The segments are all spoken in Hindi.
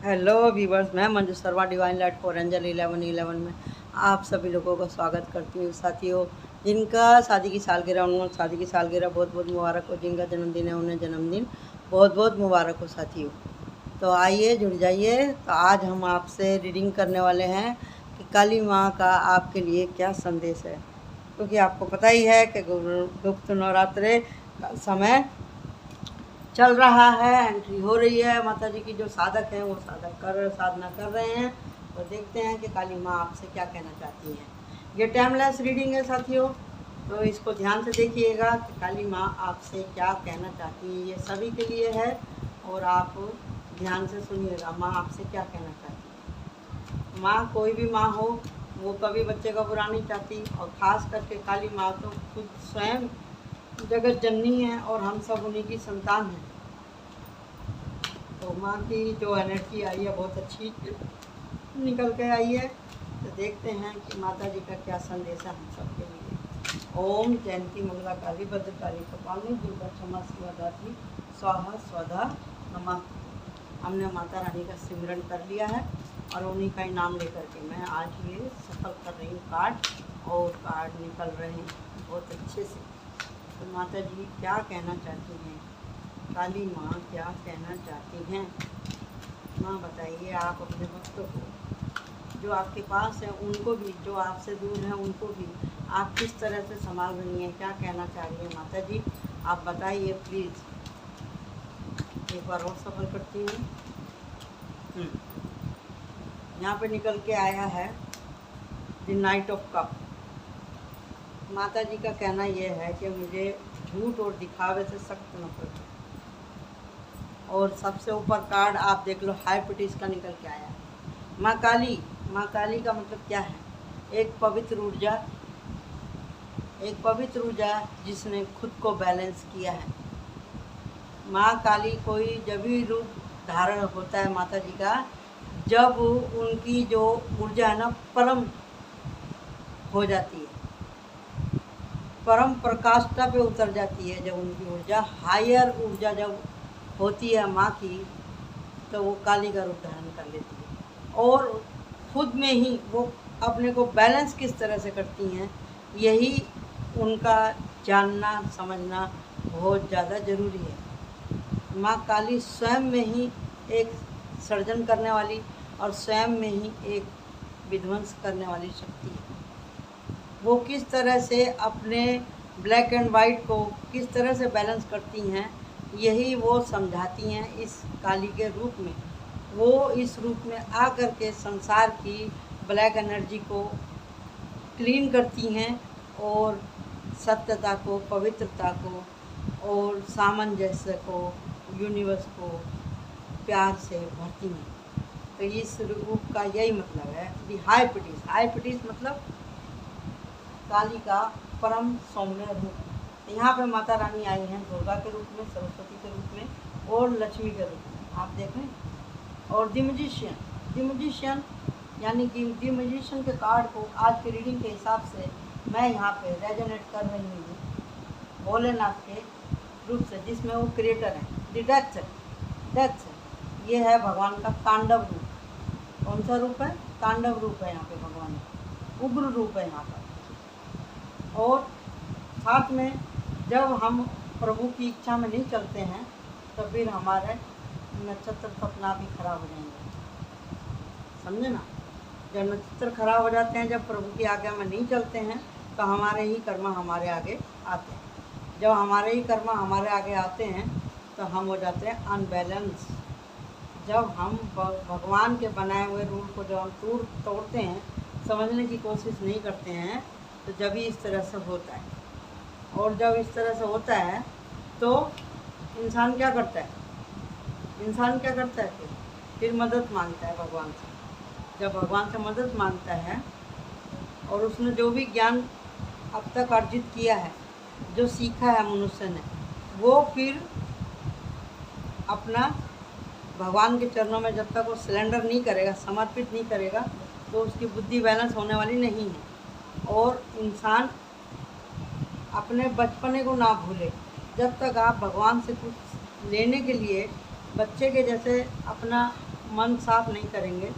हेलो वीवर्स, मैं Manju Sharma divine light for angel 1111 में आप सभी लोगों का स्वागत करती हूँ। साथियों, जिनका शादी की सालगिरह, उनको शादी की सालगिरह बहुत बहुत मुबारक हो। जिनका जन्मदिन है उन्हें जन्मदिन बहुत बहुत मुबारक हो साथियों। तो आइए जुड़ जाइए। तो आज हम आपसे रीडिंग करने वाले हैं कि काली माँ का आपके लिए क्या संदेश है, क्योंकि आपको पता ही है कि गुप्त नवरात्रे का समय चल रहा है, एंट्री हो रही है। माता जी की जो साधक हैं वो साधना कर रहे हैं। तो देखते हैं कि काली माँ आपसे क्या कहना चाहती हैं। ये टाइमलेस रीडिंग है साथियों, तो इसको ध्यान से देखिएगा कि काली माँ आपसे क्या कहना चाहती है। ये सभी के लिए है और आप ध्यान से सुनिएगा माँ आपसे क्या कहना चाहती है। माँ कोई भी माँ हो, वो कभी बच्चे का बुरा नहीं चाहती, और ख़ास करके काली माँ तो खुद स्वयं जगत जननी है और हम सब उन्हीं की संतान हैं। तो माँ की जो एनर्जी आई है बहुत अच्छी निकल के आई है। तो देखते हैं कि माता जी का क्या संदेश है हम सब के लिए। ओम जयंती मंगला काली भद्रकाली कपालिनी दुर्गा क्षमा शिवा दात्री स्वाहा स्वधा नमः। हमने माता रानी का सिमरन कर लिया है और उन्हीं का ही नाम लेकर के मैं आज ये सफल कर रही हूँ कार्ड, और कार्ड निकल रहे हैं बहुत अच्छे से। तो माता जी क्या कहना चाहती हैं, काली माँ क्या कहना चाहती हैं। माँ बताइए आप अपने भक्तों को, जो आपके पास है उनको भी, जो आपसे दूर हैं उनको भी आप किस तरह से संभाल रही हैं, क्या कहना चाह रही हैं माता जी, आप बताइए प्लीज़। एक बार और सफल करती हूँ। यहाँ पे निकल के आया है द नाइट ऑफ कप। माता जी का कहना यह है कि मुझे झूठ और दिखावे से सख्त नफरत है। और सबसे ऊपर कार्ड आप देख लो, हाई पिटीज का निकल के आया है। माँ काली, माँ काली का मतलब क्या है? एक पवित्र ऊर्जा, एक पवित्र ऊर्जा जिसने खुद को बैलेंस किया है। माँ काली कोई जब भी रूप धारण होता है माता जी का, जब उनकी जो ऊर्जा है ना परम हो जाती है, परम प्रकाष्ठता पे उतर जाती है। जब उनकी ऊर्जा हायर ऊर्जा जब होती है माँ की, तो वो काली का रूप धारण कर लेती है। और खुद में ही वो अपने को बैलेंस किस तरह से करती हैं, यही उनका जानना समझना बहुत ज़्यादा ज़रूरी है। माँ काली स्वयं में ही एक सर्जन करने वाली और स्वयं में ही एक विध्वंस करने वाली शक्ति है। वो किस तरह से अपने ब्लैक एंड वाइट को किस तरह से बैलेंस करती हैं, यही वो समझाती हैं इस काली के रूप में। वो इस रूप में आकर के संसार की ब्लैक एनर्जी को क्लीन करती हैं और सत्यता को, पवित्रता को और सामंजस्य को, यूनिवर्स को प्यार से भरती हैं। तो इस रूप का यही मतलब है दी हाई पिटीज। हाई पिटीज मतलब काली का परम सौम्य रूप। यहाँ पे माता रानी आई हैं दुर्गा के रूप में, सरस्वती के रूप में और लक्ष्मी के रूप में, आप देखें। और द म्यूजिशियन यानी कि द म्यूजिशियन के कार्ड को आज के रीडिंग के हिसाब से मैं यहाँ पे रेजोनेट कर रही हूँ भोलेनाथ के रूप से, जिसमें वो क्रिएटर हैं। द डेथ ये है भगवान का तांडव रूप। कौन सा रूप है? तांडव रूप है यहाँ पे भगवान का, उग्र रूप है यहाँ पर। और साथ में जब हम प्रभु की इच्छा में नहीं चलते हैं तो फिर हमारे नक्षत्र सपना भी खराब हो जाएंगे, समझे ना। जब नक्षत्र खराब हो जाते हैं, जब प्रभु की आज्ञा में नहीं चलते हैं, तो हमारे ही कर्म हमारे आगे आते हैं। जब हमारे ही कर्म हमारे आगे आते हैं तो हम हो जाते हैं अनबैलेंस। जब हम भगवान के बनाए हुए रूल को जब हम तोड़ते हैं, समझने की कोशिश नहीं करते हैं, तो जब ही इस तरह से होता है। और जब इस तरह से होता है तो इंसान क्या करता है? इंसान क्या करता है? फिर मदद मांगता है भगवान से। जब भगवान से मदद मांगता है और उसने जो भी ज्ञान अब तक अर्जित किया है, जो सीखा है मनुष्य ने, वो फिर अपना भगवान के चरणों में जब तक वो सिलेंडर नहीं करेगा, समर्पित नहीं करेगा, तो उसकी बुद्धि बैलेंस होने वाली नहीं है। और इंसान अपने बचपने को ना भूले। जब तक आप भगवान से कुछ लेने के लिए बच्चे के जैसे अपना मन साफ नहीं करेंगे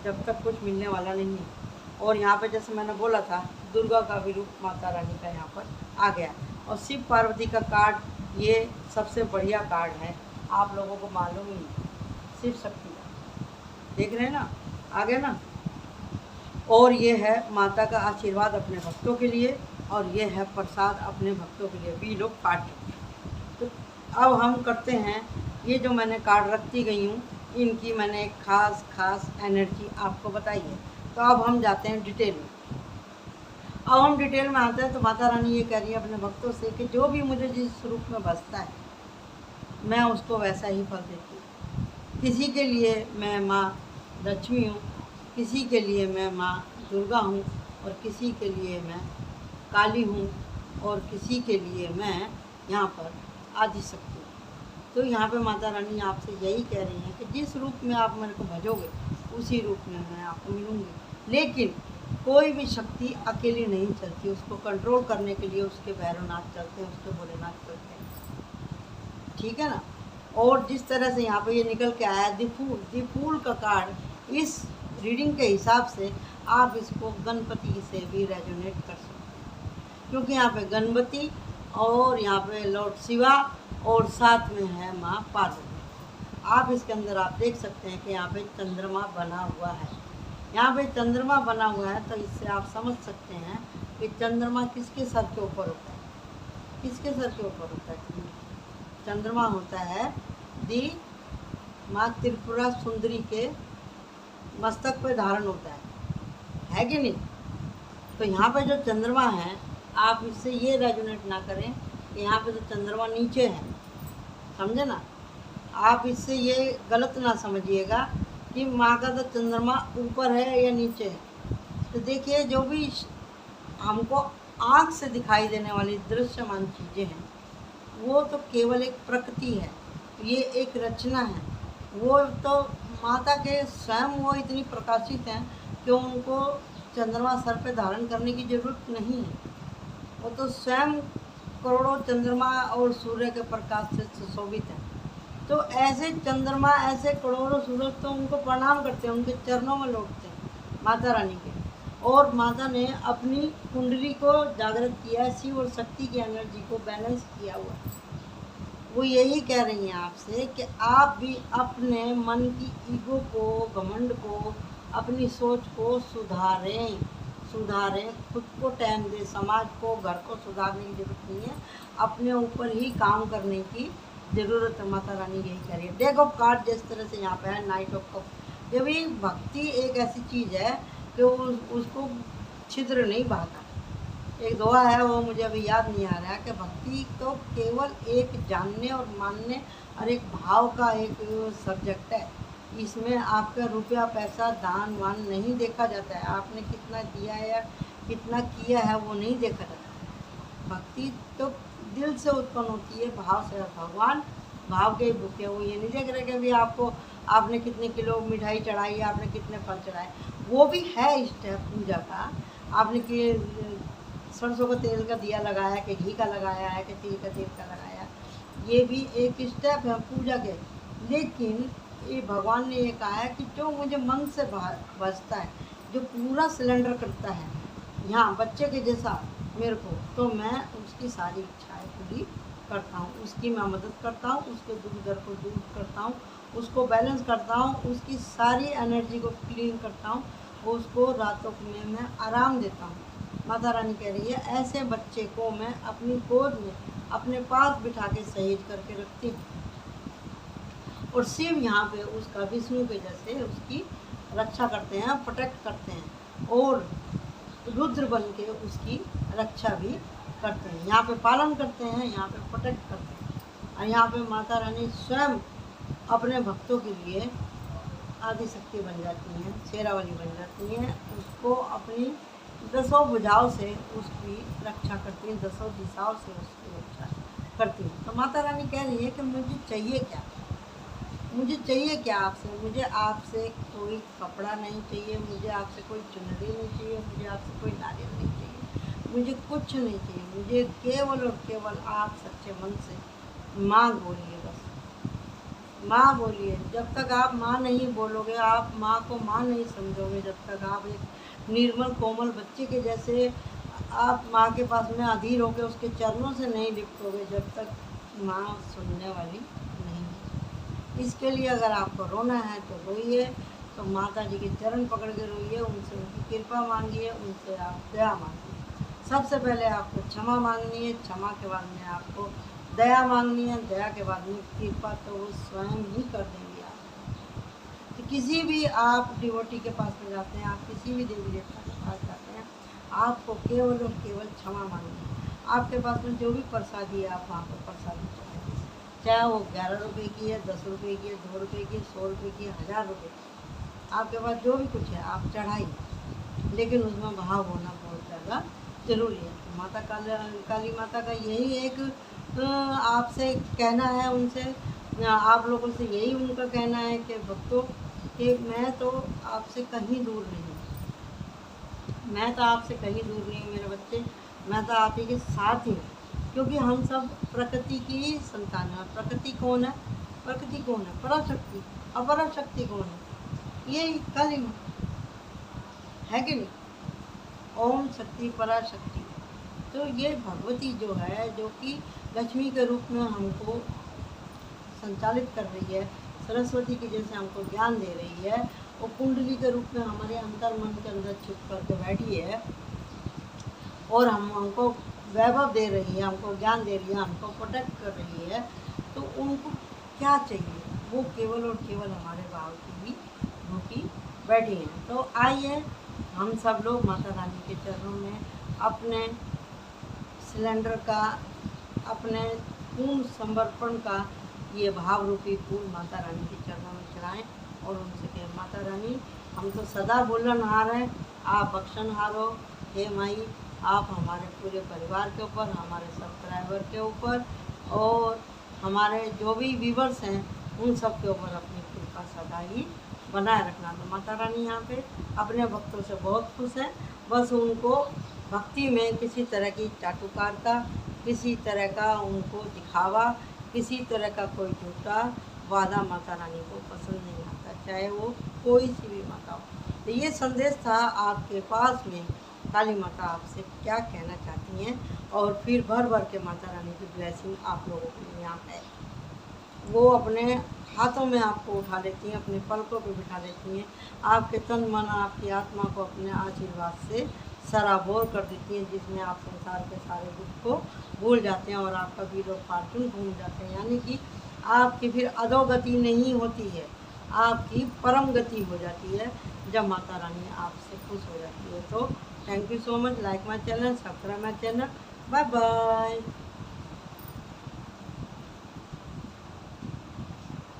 जब तक कुछ मिलने वाला नहीं है। और यहाँ पे जैसे मैंने बोला था, दुर्गा का भी रूप माता रानी का यहाँ पर आ गया। और शिव पार्वती का कार्ड ये सबसे बढ़िया कार्ड है, आप लोगों को मालूम ही नहीं, शिव शक्ति का, देख रहे हैं ना, आ गया ना। और ये है माता का आशीर्वाद अपने भक्तों के लिए, और ये है प्रसाद अपने भक्तों के लिए भी लोग काट। तो अब हम करते हैं, ये जो मैंने कार्ड रखती गई हूँ इनकी मैंने एक खास एनर्जी आपको बताई है। तो अब हम जाते हैं डिटेल में। अब हम डिटेल में आते हैं तो माता रानी ये कह रही है अपने भक्तों से कि जो भी मुझे जिस रूप में बसता है मैं उसको वैसा ही फल देती हूँ। किसी के लिए मैं माँ लक्ष्मी हूँ, किसी के लिए मैं माँ दुर्गा हूँ, और किसी के लिए मैं काली हूँ, और किसी के लिए मैं यहाँ पर आदि शक्ति हूँ। तो यहाँ पे माता रानी आपसे यही कह रही हैं कि जिस रूप में आप मेरे को भजोगे उसी रूप में मैं आपको मिलूँगी। लेकिन कोई भी शक्ति अकेली नहीं चलती, उसको कंट्रोल करने के लिए उसके भैरवनाथ चलते हैं, उसके भोलेनाथ चलते हैं, ठीक है ना। और जिस तरह से यहाँ पे ये निकल के आया दी फूल का कार्ड, इस रीडिंग के हिसाब से आप इसको गणपति से भी रेजोनेट कर सकते हैं, क्योंकि यहाँ पे गणपति और यहाँ पे लॉर्ड शिवा और साथ में है माँ पार्वती। आप इसके अंदर आप देख सकते हैं कि यहाँ पे चंद्रमा बना हुआ है। यहाँ पे चंद्रमा बना हुआ है तो इससे आप समझ सकते हैं कि चंद्रमा किसके सर के ऊपर होता है, किसके सर के ऊपर होता है। चंद्रमा होता है दी माँ त्रिपुरा सुंदरी के मस्तक पे धारण होता है कि नहीं। तो यहाँ पे जो चंद्रमा है, आप इससे ये रेजोनेट ना करें कि यहाँ पे तो चंद्रमा नीचे है, समझे ना। आप इससे ये गलत ना समझिएगा कि माँ का तो चंद्रमा ऊपर है या नीचे है। तो देखिए, जो भी हमको आँख से दिखाई देने वाली दृश्यमान चीज़ें हैं वो तो केवल एक प्रकृति है, ये एक रचना है। वो तो माता के स्वयं वो इतनी प्रकाशित हैं कि उनको चंद्रमा सर पे धारण करने की ज़रूरत नहीं है। वो तो स्वयं करोड़ों चंद्रमा और सूर्य के प्रकाश से सुशोभित है। तो ऐसे चंद्रमा, ऐसे करोड़ों सूरज तो उनको प्रणाम करते हैं, उनके चरणों में लौटते हैं माता रानी के। और माता ने अपनी कुंडली को जागृत किया है, शिव और शक्ति की एनर्जी को बैलेंस किया हुआ है। वो यही कह रही हैं आपसे कि आप भी अपने मन की ईगो को, घमंड को, अपनी सोच को सुधारें, खुद को टाइम दें, समाज को, घर को सुधारने की ज़रूरत नहीं है, अपने ऊपर ही काम करने की ज़रूरत है। माता रानी यही कह रही है। डेक ऑफ कार्ड जिस तरह से यहाँ पे है, नाइट ऑफ कप। ये भी भक्ति एक ऐसी चीज़ है कि उसको छिद्र नहीं बहाता। एक दोहा है, वो मुझे अभी याद नहीं आ रहा है, कि भक्ति तो केवल एक जानने और मानने और एक भाव का एक सब्जेक्ट है। इसमें आपका रुपया पैसा दान वान नहीं देखा जाता है, आपने कितना दिया है या कितना किया है वो नहीं देखा जाता। भक्ति तो दिल से उत्पन्न होती है, भाव से। भगवान भाव के भूखे, वो ये नहीं देख रहे कि भी आपने कितने किलो मिठाई चढ़ाई, आपने कितने फल चढ़ाए। वो भी है स्टेप पूजा का। आपने कि सरसों का तेल का दिया लगाया, कि घी का लगाया है, कि तिल का तेल का लगाया, ये भी एक स्टेप है पूजा के। लेकिन ये भगवान ने ये कहा है कि जो मुझे मन से बचता है, जो पूरा सिलेंडर करता है यहाँ बच्चे के जैसा मेरे को, तो मैं उसकी सारी इच्छाएं पूरी करता हूँ, उसकी मैं मदद करता हूँ, उसके दुख दर्द को दूर करता हूँ, उसको बैलेंस करता हूँ, उसकी सारी एनर्जी को क्लीन करता हूँ, उसको रातों में मैं आराम देता हूँ। माता रानी कह रही है ऐसे बच्चे को मैं अपनी गोद में अपने पास बिठा के सहेज करके रखती हूँ। और शिव यहाँ पे उसका विष्णु के जैसे उसकी रक्षा करते हैं, प्रोटेक्ट करते हैं, और रुद्र बन के उसकी रक्षा भी करते हैं। यहाँ पे पालन करते हैं, यहाँ पे प्रोटेक्ट करते हैं। और यहाँ पे माता रानी स्वयं अपने भक्तों के लिए आदि शक्ति बन जाती हैं, शेरावाली बन जाती हैं, उसको अपनी 10 भुजाओं से उसकी रक्षा करती हैं, 10 दिशाओं से उसकी रक्षा करती हैं। तो माता रानी कह रही है कि मुझे चाहिए क्या, मुझे चाहिए क्या आपसे। मुझे आपसे कोई कपड़ा नहीं चाहिए, मुझे आपसे कोई चुनरी नहीं चाहिए, मुझे आपसे कोई नारियल नहीं चाहिए, मुझे कुछ नहीं चाहिए। मुझे केवल और केवल आप सच्चे मन से माँ बोलिए बस। माँ बोलिए। जब तक आप माँ नहीं बोलोगे, आप माँ को माँ नहीं समझोगे, जब तक आप एक निर्मल कोमल बच्चे के जैसे आप माँ के पास में अधीर होकर उसके चरणों से नहीं लिपटोगे, जब तक माँ सुनने वाली नहीं है। इसके लिए अगर आपको रोना है तो रोइए, तो माता जी के चरण पकड़ के रोइए, उनसे उनकी कृपा मांगिए, उनसे आप दया मांगिए। सबसे पहले आपको क्षमा मांगनी है, क्षमा के बाद में आपको दया मांगनी है, दया के बाद में कृपा तो वो स्वयं ही कर देंगे आप। तो किसी भी आप डिवोटी के पास में जाते हैं, आप किसी भी देवी देवता के पास जाते हैं, आपको केवल और केवल क्षमा मांगनी है। आपके पास में जो भी प्रसादी है आप वहाँ पर प्रसादी चढ़ाइए, चाहे वो 11 रुपये की है, 10 रुपये की है, 2 रुपये की है, 100 रुपये की है, 1000 रुपये की, आपके पास जो भी कुछ है आप चढ़ाइए, लेकिन उसमें भाव होना बहुत ज़्यादा ज़रूरी है। तो माता काली माता का यही एक आपसे कहना है, उनसे आप लोगों से यही उनका कहना है कि भक्तों कि मैं तो आपसे कहीं दूर नहीं हूँ, मैं तो आपसे कहीं दूर नहीं हूँ मेरे बच्चे, मैं तो आप ही के साथ ही हूँ, क्योंकि हम सब प्रकृति की संतान हैं। प्रकृति कौन है? प्रकृति कौन है? पराशक्ति। अपराशक्ति कौन है? ये काली माँ है कि नहीं? ओम शक्ति पराशक्ति। तो ये भगवती जो है, जो कि लक्ष्मी के रूप में हमको संचालित कर रही है, सरस्वती की जैसे हमको ज्ञान दे रही है, वो कुंडली के रूप में हमारे अंतर मन के अंदर छुप करके बैठी है और हमको वैभव दे रही है, हमको ज्ञान दे रही है, हमको प्रोटेक्ट कर रही है। तो उनको क्या चाहिए? वो केवल और केवल हमारे भाव की ही भूखी बैठी हैं। तो आइए हम सब लोग माता रानी के चरणों में अपने सिलेंडर का, अपने पूर्ण समर्पण का ये भाव रूपी फूल माता रानी के चरणों में चढ़ाएं और उनसे कहें, माता रानी हम तो सदा बोलनहार हैं, आप बख्शनहार हो। हे माई, आप हमारे पूरे परिवार के ऊपर, हमारे सब्सक्राइबर के ऊपर और हमारे जो भी व्यूवर्स हैं उन सब के ऊपर अपनी कृपा सदा ही बनाए रखना। तो माता रानी यहाँ पे अपने भक्तों से बहुत खुश हैं। बस उनको भक्ति में किसी तरह की चाटुकारिता, किसी तरह का उनको दिखावा, किसी तरह का कोई झूठा वादा माता रानी को पसंद नहीं आता, चाहे वो कोई सी भी माता हो। तो ये संदेश था आपके पास में, काली माता आपसे क्या कहना चाहती हैं, और फिर भर भर के माता रानी की ब्लेसिंग आप लोगों के लिए यहाँ है। वो अपने हाथों में आपको उठा लेती हैं, अपने पलकों पे बिठा लेती हैं, आपके तन मन आपकी आत्मा को अपने आशीर्वाद से सराबोर कर देती हैं, जिसमें आप संसार के सारे दुख को भूल जाते हैं और आपका व्हील ऑफ फॉर्चून घूम जाते हैं। यानी कि आपकी फिर अधोगति नहीं होती है, आपकी परम गति हो जाती है जब माता रानी आपसे खुश हो जाती है। तो thank you so much. Like my channel, subscribe my channel. Bye bye.